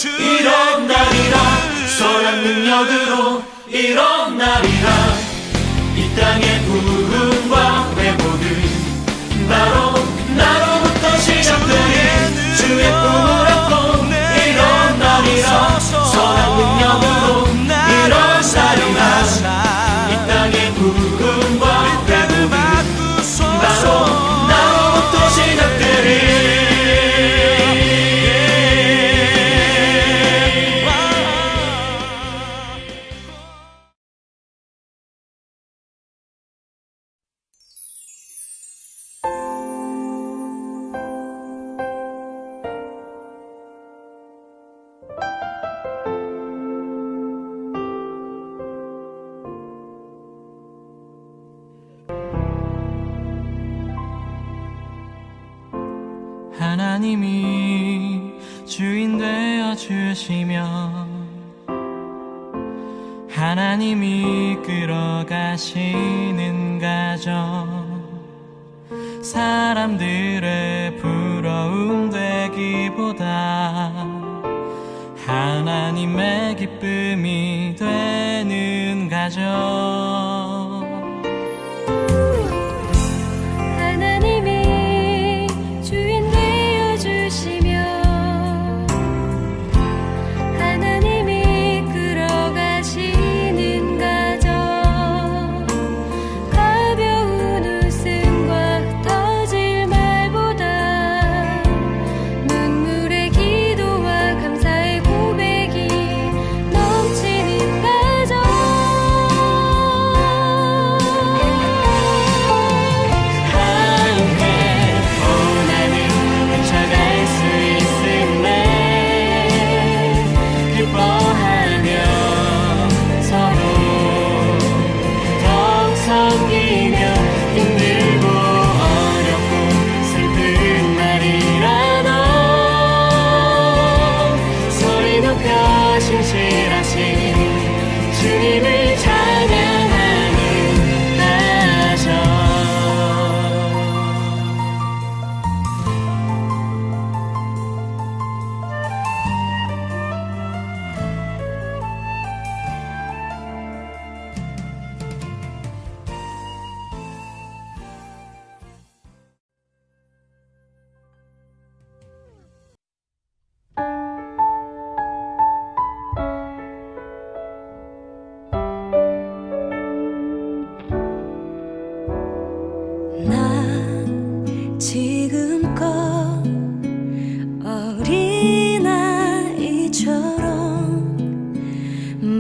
이런 날이라 선한 능력으로 이런 날이라 이 땅의 부흥과 회복은 나로부터 시작되는 주의 꿈을 안고 이런 날이라 선한 능력으로 이런 날이라 이 땅의 부흥과 회복은 나로부터 시작되는 하나님이 주인 되어 주시며 하나님이 끌어가시는 가정 사람들의 부러움 되기보다 하나님의 기쁨이 되는 가정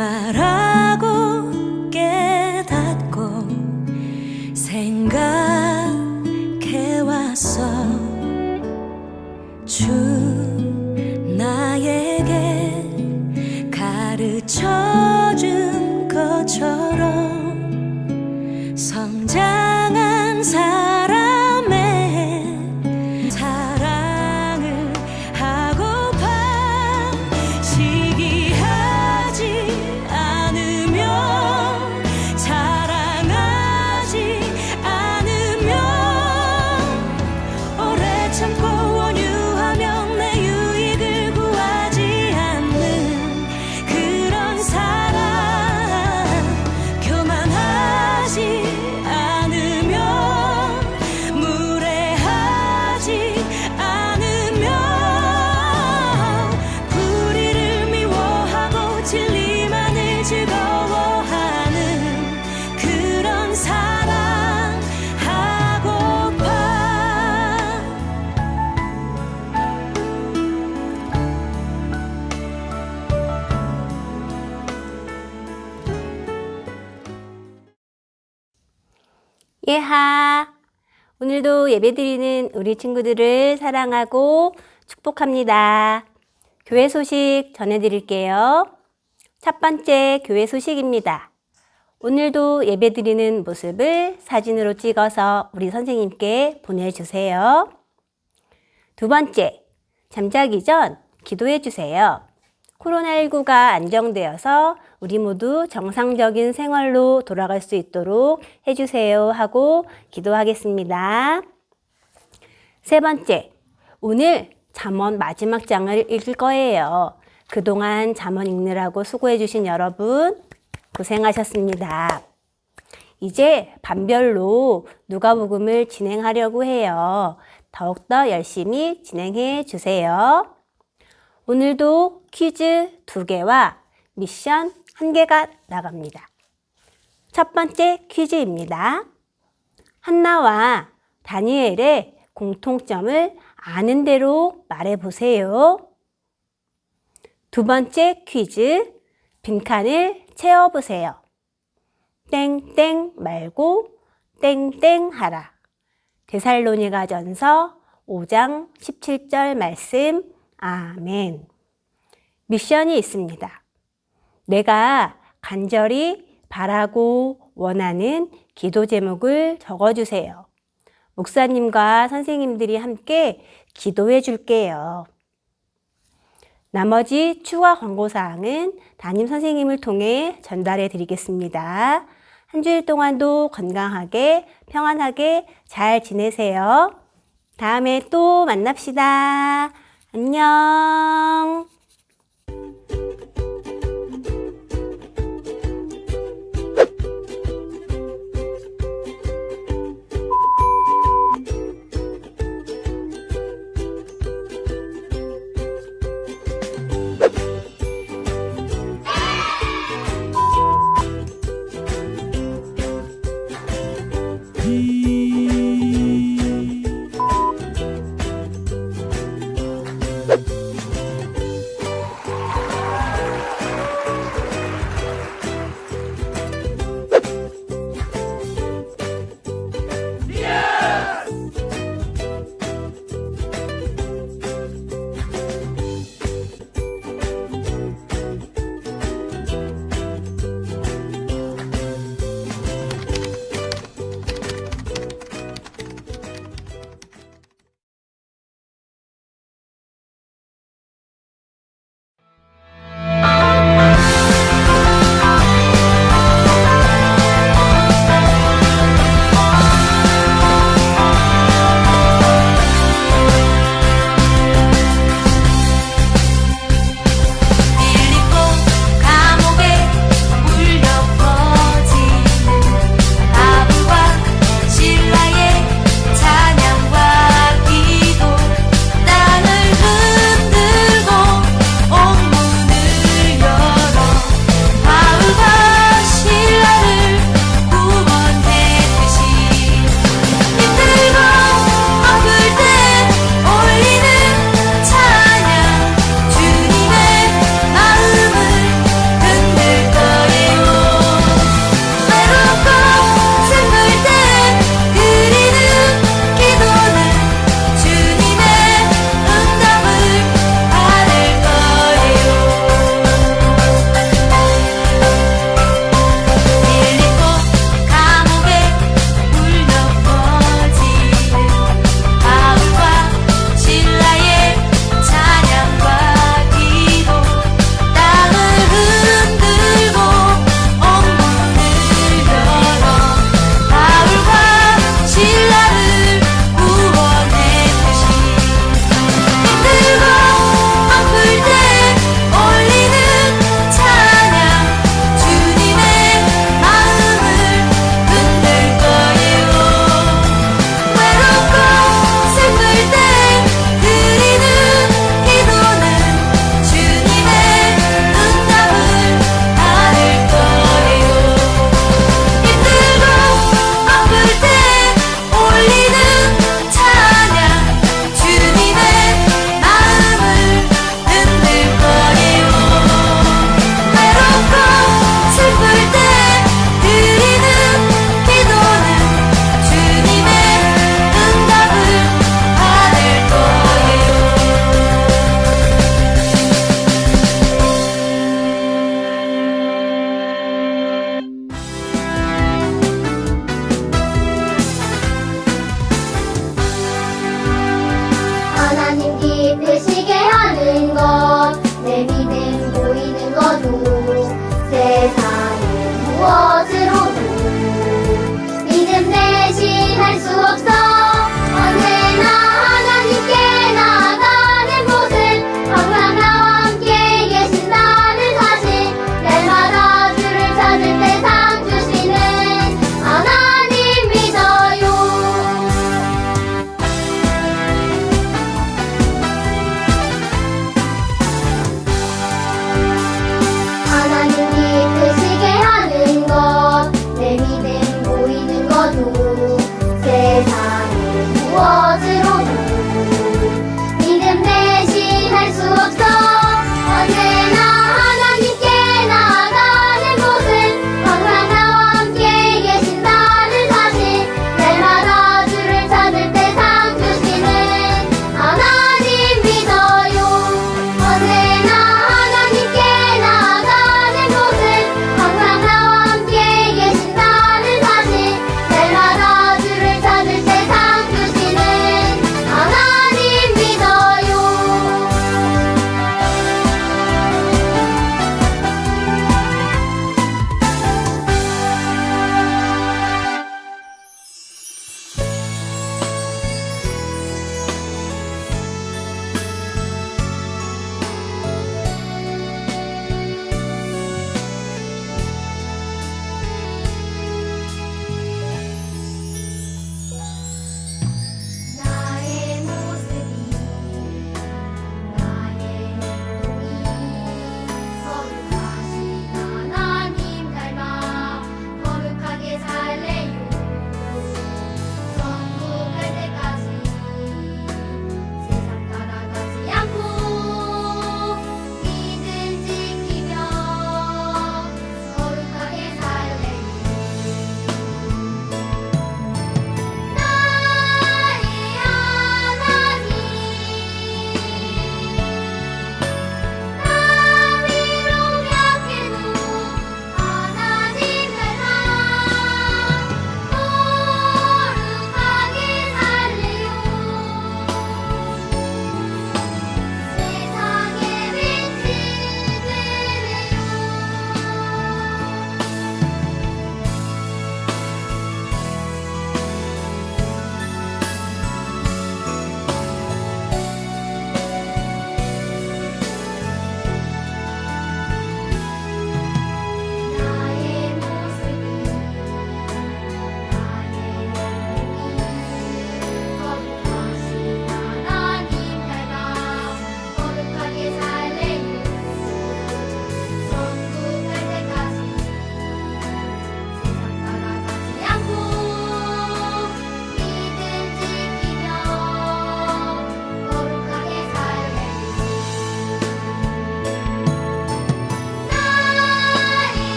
말하고 깨닫고 생각해왔어. 주 나에게 가르쳐준 것처럼 성장한 사람의 사랑을 하고파. 시기하지 않으면 사랑하지 않으면 오래 참고 원유하며 내 유익을 구하지 않는 그런 사랑. 교만하지 않으면 무례하지 않으면 불의를 미워하고 진리만을 즐거워하는 그런 사랑 하고파. 예하! 오늘도 예배드리는 우리 친구들을 사랑하고 축복합니다. 교회 소식 전해드릴게요. 첫 번째 교회 소식입니다. 오늘도 예배드리는 모습을 사진으로 찍어서 우리 선생님께 보내주세요. 두 번째, 잠자기 전 기도해 주세요. 코로나19가 안정되어서 우리 모두 정상적인 생활로 돌아갈 수 있도록 해주세요 하고 기도하겠습니다. 세 번째, 오늘 잠언 마지막 장을 읽을 거예요. 그동안 잠언 읽느라고 수고해주신 여러분 고생하셨습니다. 이제 반별로 누가복음을 진행하려고 해요. 더욱더 열심히 진행해 주세요. 오늘도 퀴즈 2개와 미션 1개가 나갑니다. 첫 번째 퀴즈입니다. 한나와 다니엘의 공통점을 아는 대로 말해보세요. 두 번째 퀴즈, 빈칸을 채워보세요. 땡땡 말고 땡땡 하라. 데살로니가전서 5장 17절 말씀, 아멘. 미션이 있습니다. 내가 간절히 바라고 원하는 기도 제목을 적어주세요. 목사님과 선생님들이 함께 기도해 줄게요. 나머지 추가 광고사항은 담임 선생님을 통해 전달해 드리겠습니다. 한 주일 동안도 건강하게 평안하게 잘 지내세요. 다음에 또 만납시다. 안녕.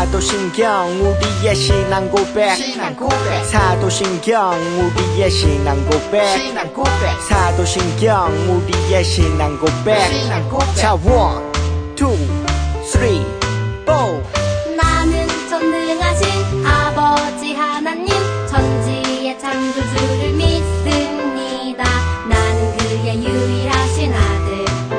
사도신경 우리의 신앙 고백 사도신경 우리의 신앙 고백 사도신경 우리의 신앙 고백 자 1, 2, 3, 4 나는 전능하신 아버지 하나님 천지의 창조주를 믿습니다. 나는 그의 유일하신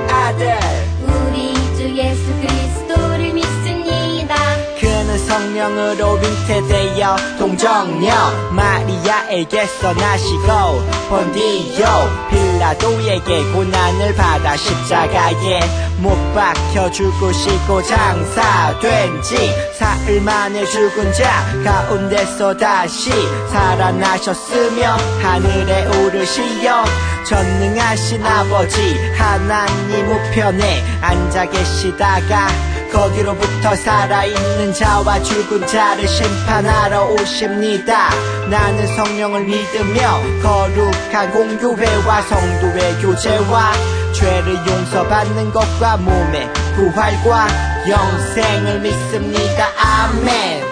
아들 우리 주 예수 그리스도를 믿습니다. 그는 성령으로 잉태되어 동정녀 마리아에게서 나시고 본디오 빌라도에게 고난을 받아 십자가에 못 박혀 죽으시고 장사된 지 사흘 만에 죽은 자 가운데서 다시 살아나셨으며 하늘에 오르시어 전능하신 아버지 하나님 우편에 앉아 계시다가 거기로부터 살아있는 자와 죽은 자를 심판하러 오십니다. 나는 성령을 믿으며 거룩한 공교회와 성도의 교제와 죄를 용서받는 것과 몸의 부활과 영생을 믿습니다. 아멘.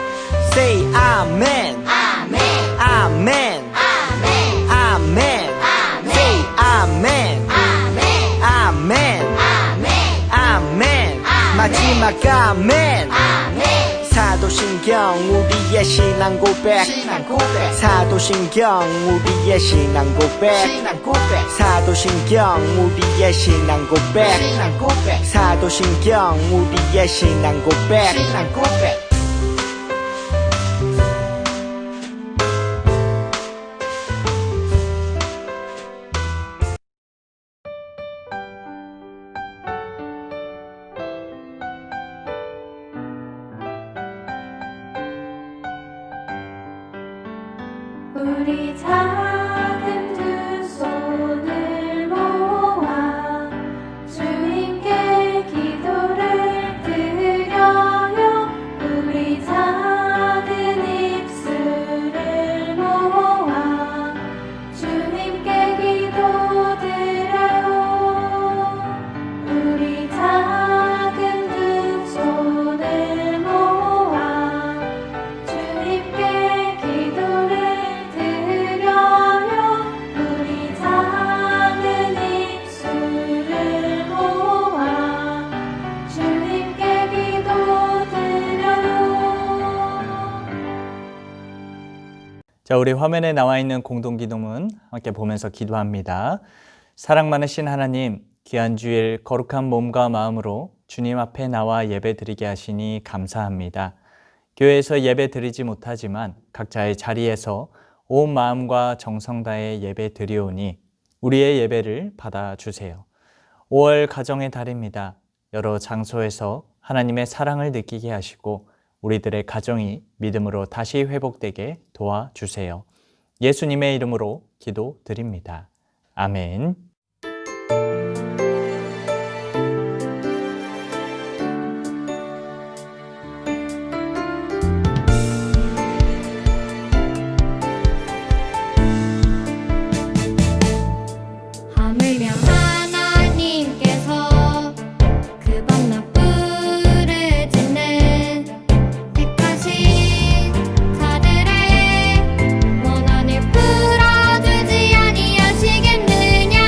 Say 아멘. 아멘. 아멘. 아멘. 아멘. Say 아멘. 아멘. 아멘. 아멘. 아멘. 마지막 아멘. 아멘. 사도신경 우리의 신앙 고백 사도신경 우리의 신앙 고백 사도신경 우리의 신앙 고백 사도신경 우리의 신앙 고백 우리 작은 두 손을 모아 주님께 기도를 드려요. 우리 작은 입술을 모아 주님께 기도드려요. 우리 작은 두 손을 모아 주님께 기도를 드려요. 우리 작은 입술을 모아 주님께 기도드려요. 자, 우리 화면에 나와 있는 공동기도문 함께 보면서 기도합니다. 사랑 많으신 하나님, 귀한 주일 거룩한 몸과 마음으로 주님 앞에 나와 예배 드리게 하시니 감사합니다. 교회에서 예배 드리지 못하지만 각자의 자리에서 온 마음과 정성 다해 예배 드리오니 우리의 예배를 받아주세요. 5월 가정의 달입니다. 여러 장소에서 하나님의 사랑을 느끼게 하시고 우리들의 가정이 믿음으로 다시 회복되게 도와주세요. 예수님의 이름으로 기도드립니다. 아멘. 하물며 하나님께서 그 밤낮불을 짓는 택하신 자들의 원한을 풀어주지 아니하시겠느냐.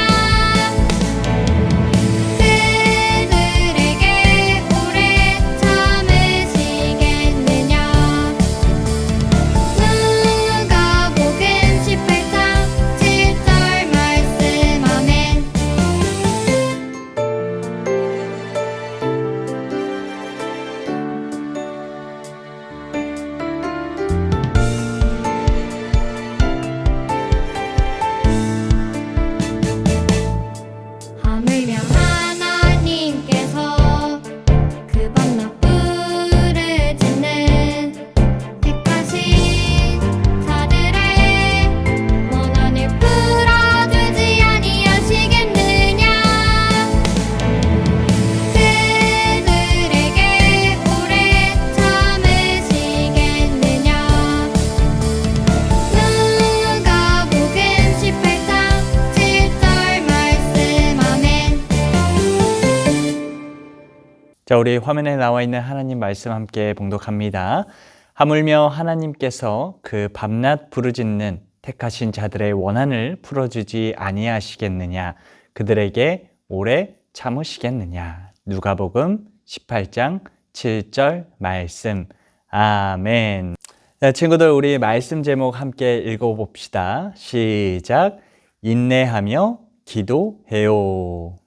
자, 우리 화면에 나와 있는 하나님 말씀 함께 봉독합니다. 하물며 하나님께서 그 밤낮 부르짖는 택하신 자들의 원한을 풀어주지 아니하시겠느냐? 그들에게 오래 참으시겠느냐? 누가복음 18장 7절 말씀. 아멘. 자, 친구들, 우리 말씀 제목 함께 읽어봅시다. 시작. 인내하며 기도해요.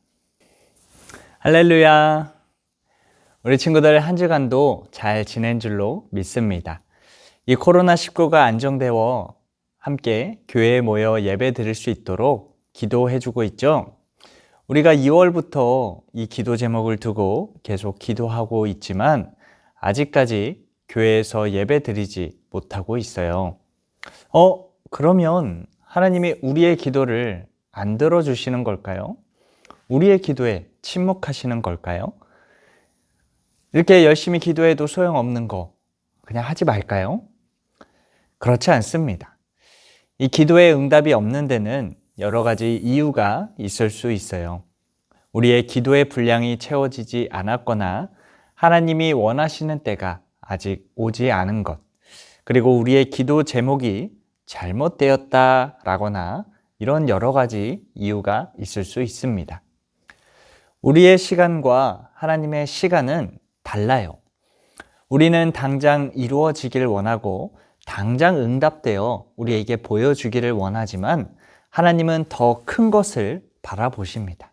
할렐루야. 우리 친구들 한 주간도 잘 지낸 줄로 믿습니다. 이 코로나19가 안정되어 함께 교회에 모여 예배 드릴 수 있도록 기도해주고 있죠. 우리가 2월부터 이 기도 제목을 두고 계속 기도하고 있지만 아직까지 교회에서 예배 드리지 못하고 있어요. 그러면 하나님이 우리의 기도를 안 들어주시는 걸까요? 우리의 기도에 침묵하시는 걸까요? 이렇게 열심히 기도해도 소용없는 거 그냥 하지 말까요? 그렇지 않습니다. 이 기도의 응답이 없는 데는 여러 가지 이유가 있을 수 있어요. 우리의 기도의 분량이 채워지지 않았거나 하나님이 원하시는 때가 아직 오지 않은 것, 그리고 우리의 기도 제목이 잘못되었다라거나 이런 여러 가지 이유가 있을 수 있습니다. 우리의 시간과 하나님의 시간은 달라요. 우리는 당장 이루어지기를 원하고 당장 응답되어 우리에게 보여주기를 원하지만 하나님은 더 큰 것을 바라보십니다.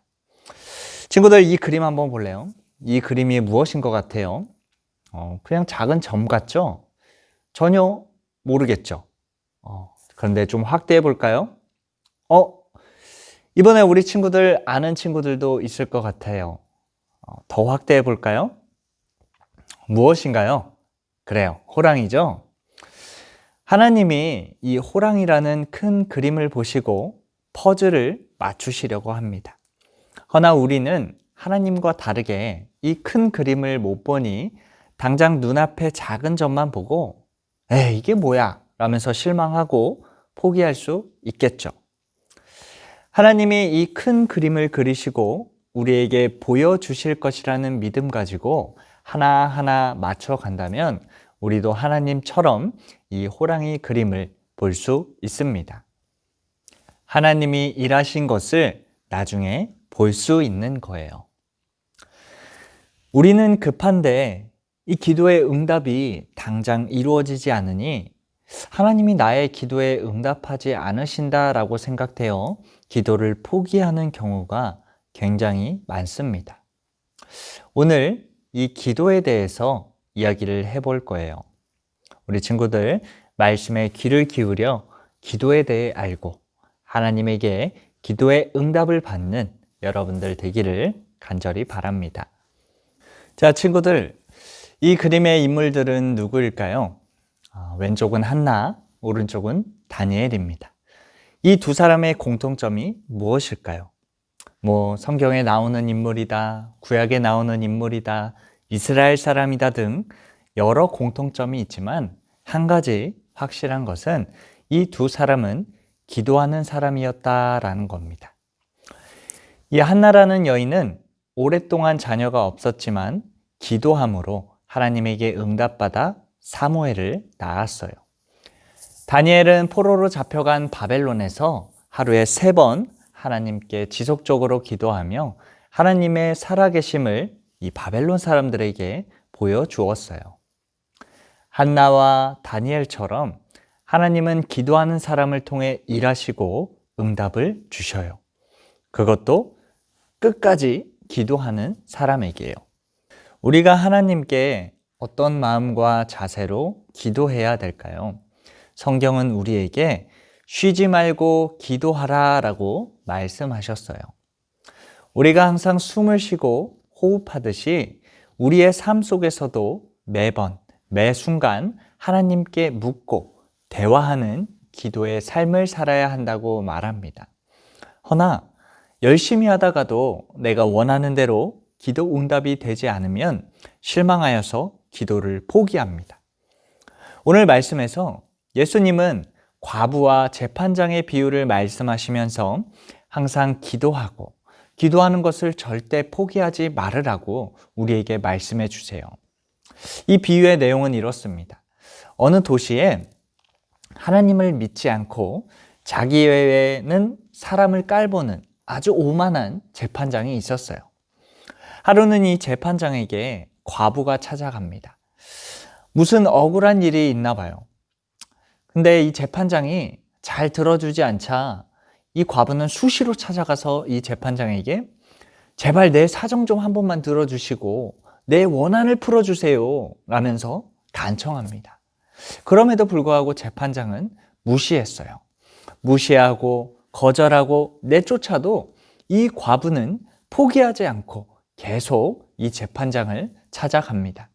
친구들, 이 그림 한번 볼래요? 이 그림이 무엇인 것 같아요? 그냥 작은 점 같죠? 전혀 모르겠죠? 그런데 좀 확대해 볼까요? 이번에 우리 친구들 아는 친구들도 있을 것 같아요. 더 확대해 볼까요? 무엇인가요? 그래요, 호랑이죠? 하나님이 이 호랑이라는 큰 그림을 보시고 퍼즐을 맞추시려고 합니다. 허나 우리는 하나님과 다르게 이 큰 그림을 못 보니 당장 눈앞에 작은 점만 보고 이게 뭐야? 라면서 실망하고 포기할 수 있겠죠. 하나님이 이 큰 그림을 그리시고 우리에게 보여주실 것이라는 믿음 가지고 하나하나 맞춰간다면 우리도 하나님처럼 이 호랑이 그림을 볼 수 있습니다. 하나님이 일하신 것을 나중에 볼 수 있는 거예요. 우리는 급한데 이 기도의 응답이 당장 이루어지지 않으니 하나님이 나의 기도에 응답하지 않으신다라고 생각되어 기도를 포기하는 경우가 굉장히 많습니다. 오늘 이 기도에 대해서 이야기를 해볼 거예요. 우리 친구들 말씀에 귀를 기울여 기도에 대해 알고 하나님에게 기도의 응답을 받는 여러분들 되기를 간절히 바랍니다. 자, 친구들, 이 그림의 인물들은 누구일까요? 왼쪽은 한나, 오른쪽은 다니엘입니다. 이 두 사람의 공통점이 무엇일까요? 성경에 나오는 인물이다, 구약에 나오는 인물이다, 이스라엘 사람이다 등 여러 공통점이 있지만 한 가지 확실한 것은 이 두 사람은 기도하는 사람이었다라는 겁니다. 이 한나라는 여인은 오랫동안 자녀가 없었지만 기도함으로 하나님에게 응답받아 사무엘을 낳았어요. 다니엘은 포로로 잡혀간 바벨론에서 하루에 3번 하나님께 지속적으로 기도하며 하나님의 살아계심을 이 바벨론 사람들에게 보여주었어요. 한나와 다니엘처럼 하나님은 기도하는 사람을 통해 일하시고 응답을 주셔요. 그것도 끝까지 기도하는 사람에게요. 우리가 하나님께 어떤 마음과 자세로 기도해야 될까요? 성경은 우리에게 쉬지 말고 기도하라 라고 말씀하셨어요. 우리가 항상 숨을 쉬고 호흡하듯이 우리의 삶 속에서도 매번, 매 순간 하나님께 묻고 대화하는 기도의 삶을 살아야 한다고 말합니다. 허나 열심히 하다가도 내가 원하는 대로 기도 응답이 되지 않으면 실망하여서 기도를 포기합니다. 오늘 말씀에서 예수님은 과부와 재판장의 비유를 말씀하시면서 항상 기도하고 기도하는 것을 절대 포기하지 말으라고 우리에게 말씀해 주세요. 이 비유의 내용은 이렇습니다. 어느 도시에 하나님을 믿지 않고 자기 외에는 사람을 깔보는 아주 오만한 재판장이 있었어요. 하루는 이 재판장에게 과부가 찾아갑니다. 무슨 억울한 일이 있나 봐요. 근데 이 재판장이 잘 들어주지 않자 이 과부는 수시로 찾아가서 이 재판장에게 제발 내 사정 좀 한 번만 들어주시고 내 원한을 풀어주세요 라면서 간청합니다. 그럼에도 불구하고 재판장은 무시했어요. 무시하고 거절하고 내쫓아도 이 과부는 포기하지 않고 계속 이 재판장을 찾아갑니다.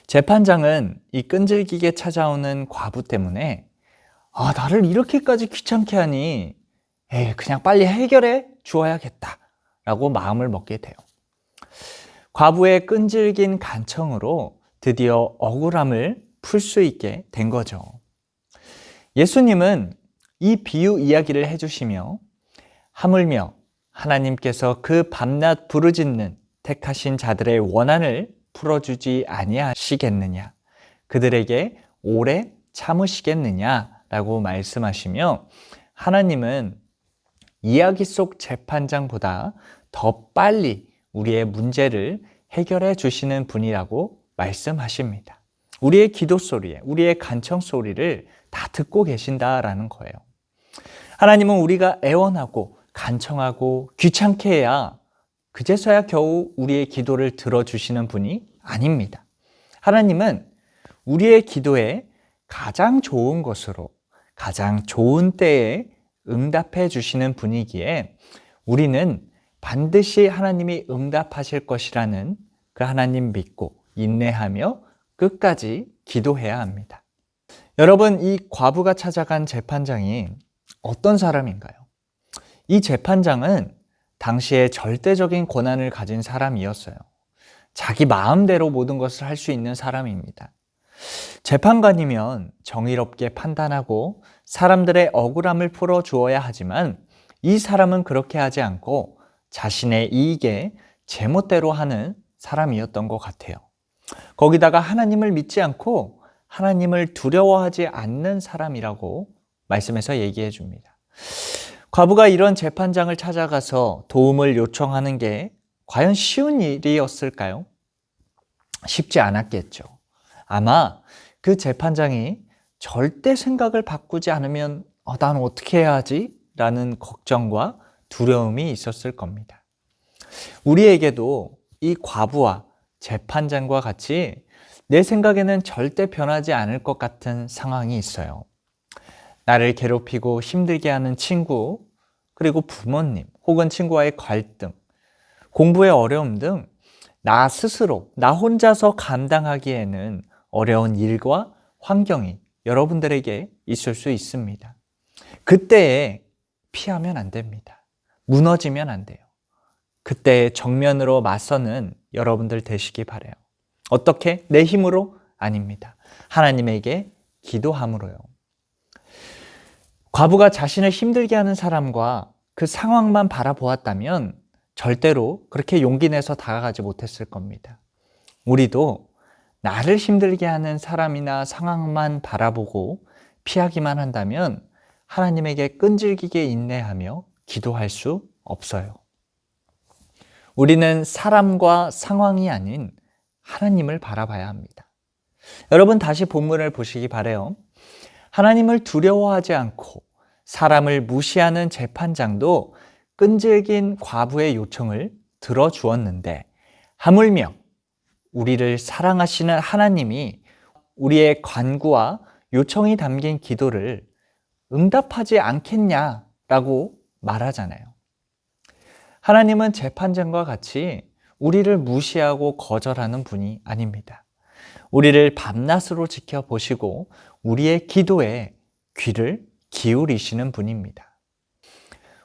재판장은 이 끈질기게 찾아오는 과부 때문에 나를 이렇게까지 귀찮게 하니 그냥 빨리 해결해 주어야겠다 라고 마음을 먹게 돼요. 과부의 끈질긴 간청으로 드디어 억울함을 풀 수 있게 된 거죠. 예수님은 이 비유 이야기를 해주시며 하물며 하나님께서 그 밤낮 부르짖는 택하신 자들의 원한을 풀어주지 아니하시겠느냐, 그들에게 오래 참으시겠느냐라고 말씀하시며 하나님은 이야기 속 재판장보다 더 빨리 우리의 문제를 해결해 주시는 분이라고 말씀하십니다. 우리의 기도 소리에, 우리의 간청 소리를 다 듣고 계신다라는 거예요. 하나님은 우리가 애원하고 간청하고 귀찮게 해야 그제서야 겨우 우리의 기도를 들어주시는 분이 아닙니다. 하나님은 우리의 기도에 가장 좋은 것으로 가장 좋은 때에 응답해 주시는 분이기에 우리는 반드시 하나님이 응답하실 것이라는 그 하나님 믿고 인내하며 끝까지 기도해야 합니다. 여러분, 이 과부가 찾아간 재판장이 어떤 사람인가요? 이 재판장은 당시에 절대적인 권한을 가진 사람이었어요. 자기 마음대로 모든 것을 할 수 있는 사람입니다. 재판관이면 정의롭게 판단하고 사람들의 억울함을 풀어주어야 하지만 이 사람은 그렇게 하지 않고 자신의 이익에 제멋대로 하는 사람이었던 것 같아요. 거기다가 하나님을 믿지 않고 하나님을 두려워하지 않는 사람이라고 말씀에서 얘기해 줍니다. 과부가 이런 재판장을 찾아가서 도움을 요청하는 게 과연 쉬운 일이었을까요? 쉽지 않았겠죠. 아마 그 재판장이 절대 생각을 바꾸지 않으면 난 어떻게 해야 하지? 라는 걱정과 두려움이 있었을 겁니다. 우리에게도 이 과부와 재판장과 같이 내 생각에는 절대 변하지 않을 것 같은 상황이 있어요. 나를 괴롭히고 힘들게 하는 친구, 그리고 부모님, 혹은 친구와의 갈등, 공부의 어려움 등 나 스스로, 나 혼자서 감당하기에는 어려운 일과 환경이 여러분들에게 있을 수 있습니다. 그때에 피하면 안 됩니다. 무너지면 안 돼요. 그때에 정면으로 맞서는 여러분들 되시기 바라요. 어떻게? 내 힘으로? 아닙니다. 하나님에게 기도함으로요. 과부가 자신을 힘들게 하는 사람과 그 상황만 바라보았다면 절대로 그렇게 용기 내서 다가가지 못했을 겁니다. 우리도 나를 힘들게 하는 사람이나 상황만 바라보고 피하기만 한다면 하나님에게 끈질기게 인내하며 기도할 수 없어요. 우리는 사람과 상황이 아닌 하나님을 바라봐야 합니다. 여러분, 다시 본문을 보시기 바라요. 하나님을 두려워하지 않고 사람을 무시하는 재판장도 끈질긴 과부의 요청을 들어주었는데 하물며 우리를 사랑하시는 하나님이 우리의 간구와 요청이 담긴 기도를 응답하지 않겠냐라고 말하잖아요. 하나님은 재판장과 같이 우리를 무시하고 거절하는 분이 아닙니다. 우리를 밤낮으로 지켜보시고 우리의 기도에 귀를 기울이시는 분입니다.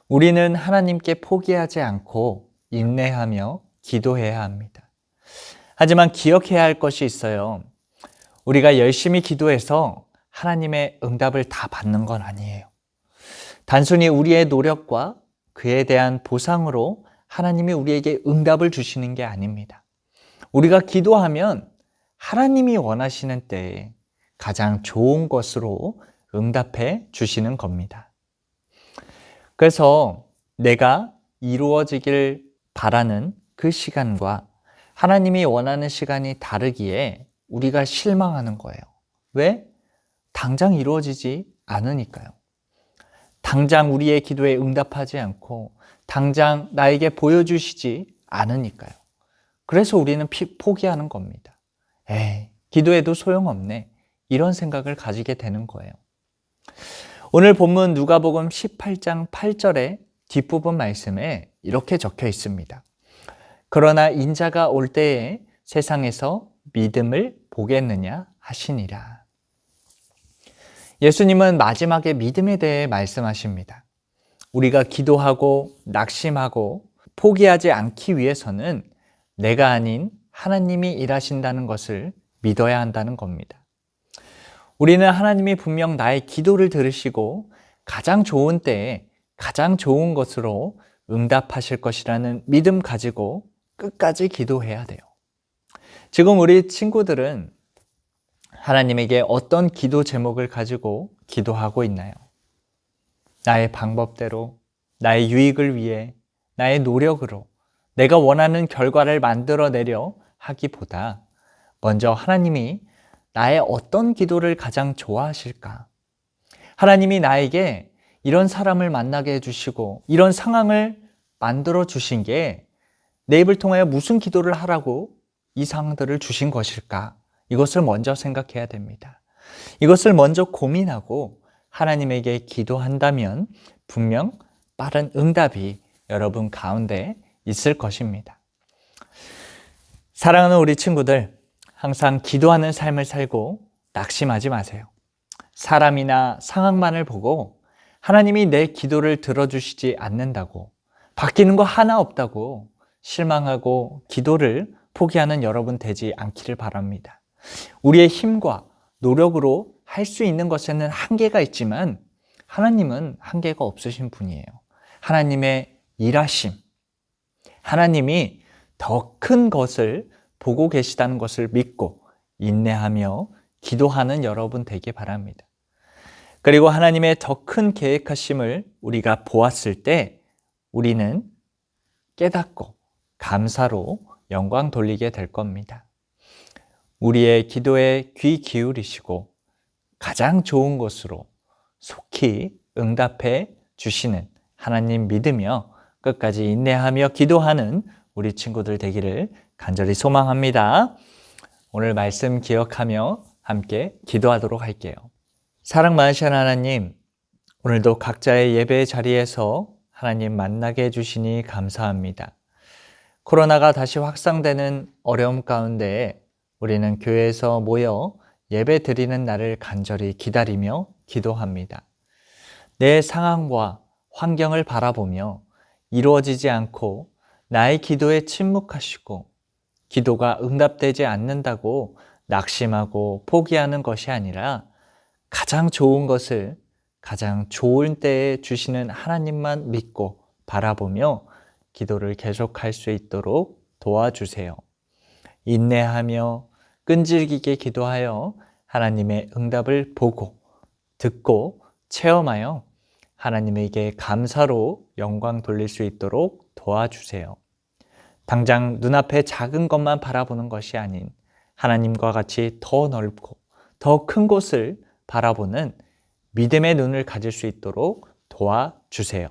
우리는 하나님께 포기하지 않고 인내하며 기도해야 합니다. 하지만 기억해야 할 것이 있어요. 우리가 열심히 기도해서 하나님의 응답을 다 받는 건 아니에요. 단순히 우리의 노력과 그에 대한 보상으로 하나님이 우리에게 응답을 주시는 게 아닙니다. 우리가 기도하면 하나님이 원하시는 때에 가장 좋은 것으로 응답해 주시는 겁니다. 그래서 내가 이루어지길 바라는 그 시간과 하나님이 원하는 시간이 다르기에 우리가 실망하는 거예요. 왜? 당장 이루어지지 않으니까요. 당장 우리의 기도에 응답하지 않고 당장 나에게 보여주시지 않으니까요. 그래서 우리는 포기하는 겁니다. 기도해도 소용없네. 이런 생각을 가지게 되는 거예요. 오늘 본문 누가복음 18장 8절의 뒷부분 말씀에 이렇게 적혀 있습니다. 그러나 인자가 올 때에 세상에서 믿음을 보겠느냐 하시니라. 예수님은 마지막에 믿음에 대해 말씀하십니다. 우리가 기도하고 낙심하고 포기하지 않기 위해서는 내가 아닌 하나님이 일하신다는 것을 믿어야 한다는 겁니다. 우리는 하나님이 분명 나의 기도를 들으시고 가장 좋은 때에 가장 좋은 것으로 응답하실 것이라는 믿음 가지고 끝까지 기도해야 돼요. 지금 우리 친구들은 하나님에게 어떤 기도 제목을 가지고 기도하고 있나요? 나의 방법대로, 나의 유익을 위해, 나의 노력으로 내가 원하는 결과를 만들어내려 하기보다 먼저 하나님이 나의 어떤 기도를 가장 좋아하실까? 하나님이 나에게 이런 사람을 만나게 해주시고 이런 상황을 만들어 주신 게 내 입을 통하여 무슨 기도를 하라고 이 상황들을 주신 것일까? 이것을 먼저 생각해야 됩니다. 이것을 먼저 고민하고 하나님에게 기도한다면 분명 빠른 응답이 여러분 가운데 있을 것입니다. 사랑하는 우리 친구들, 항상 기도하는 삶을 살고 낙심하지 마세요. 사람이나 상황만을 보고 하나님이 내 기도를 들어주시지 않는다고, 바뀌는 거 하나 없다고 실망하고 기도를 포기하는 여러분 되지 않기를 바랍니다. 우리의 힘과 노력으로 할 수 있는 것에는 한계가 있지만 하나님은 한계가 없으신 분이에요. 하나님의 일하심, 하나님이 더 큰 것을 보고 계시다는 것을 믿고 인내하며 기도하는 여러분 되길 바랍니다. 그리고 하나님의 더 큰 계획하심을 우리가 보았을 때 우리는 깨닫고 감사로 영광 돌리게 될 겁니다. 우리의 기도에 귀 기울이시고 가장 좋은 것으로 속히 응답해 주시는 하나님 믿으며 끝까지 인내하며 기도하는 우리 친구들 되기를 간절히 소망합니다. 오늘 말씀 기억하며 함께 기도하도록 할게요. 사랑 많으신 하나님, 오늘도 각자의 예배 자리에서 하나님 만나게 해주시니 감사합니다. 코로나가 다시 확산되는 어려움 가운데 우리는 교회에서 모여 예배 드리는 날을 간절히 기다리며 기도합니다. 내 상황과 환경을 바라보며 이루어지지 않고 나의 기도에 침묵하시고 기도가 응답되지 않는다고 낙심하고 포기하는 것이 아니라 가장 좋은 것을 가장 좋은 때에 주시는 하나님만 믿고 바라보며 기도를 계속할 수 있도록 도와주세요. 인내하며 끈질기게 기도하여 하나님의 응답을 보고 듣고 체험하여 하나님에게 감사로 영광 돌릴 수 있도록 도와주세요. 당장 눈앞에 작은 것만 바라보는 것이 아닌 하나님과 같이 더 넓고 더 큰 곳을 바라보는 믿음의 눈을 가질 수 있도록 도와주세요.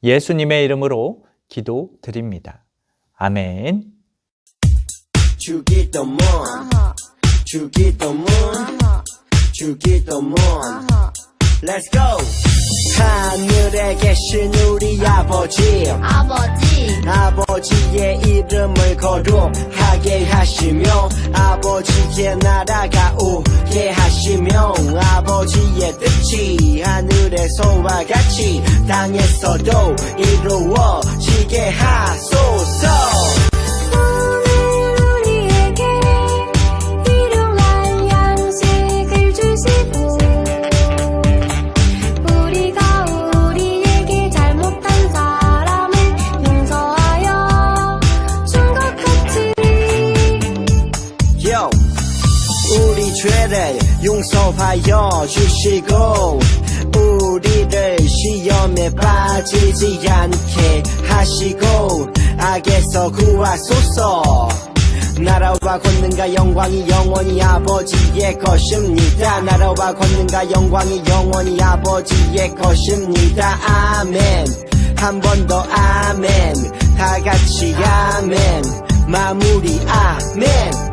예수님의 이름으로 기도드립니다. 아멘. 주기도문 주기도문 주기도문 Let's go! 하늘에 계신 우리 아버지 아버지의 이름을 거룩하게 하시며 아버지의 나라가 오게 하시며 아버지의 뜻이 하늘에서와 같이 땅에서도 이루어지게 하소서. 오늘 우리에게 일용할 양식을 주시고 우리가 우리에게 잘못한 인도하여 주시고 우리를 시험에 빠지지 않게 하시고 악에서 구하소서. 나라와 권능과 영광이 영원히 아버지의 것입니다. 나라와 권능과 영광이 영원히 아버지의 것입니다. 아멘. 한 번 더 아멘. 다 같이 아멘. 마무리 아멘.